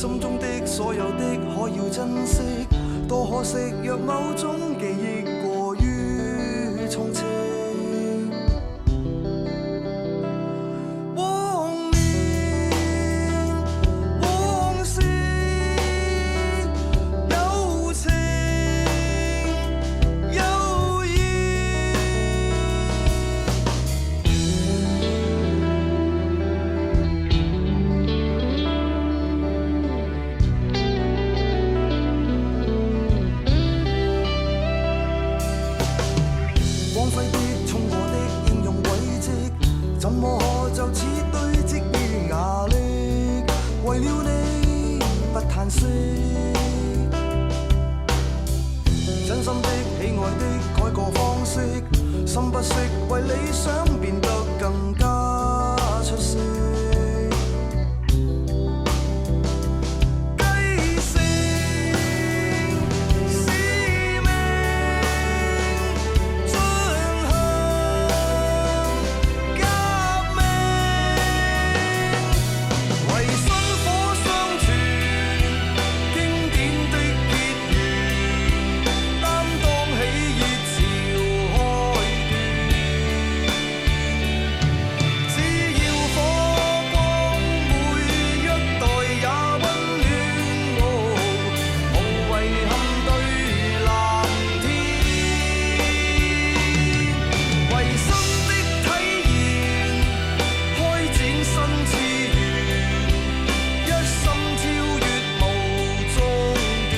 心中的所有的可要珍惜，多可惜若某種記憶過於充斥。真心的、喜愛的改個方式，心不息為理想變得更加出色。繼承使命，進行革命，為薪火相傳經典的結緣，擔當起熱潮開端。只要火光每一代也溫暖，無遺憾對藍天，為新的體驗開展新次元，一心超越無終端，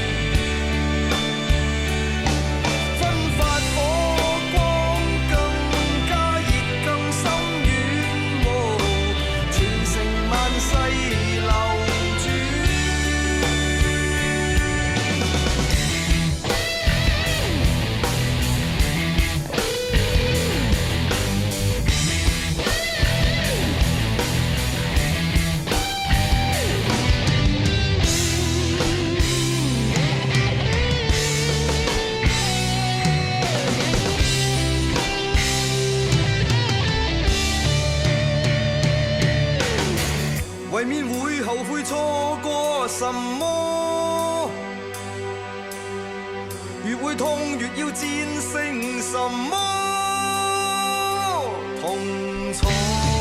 分發火光更加熱更深遠，傳承萬世流轉。為免會後悔錯過什麼，越會痛越要戰勝什麼痛楚。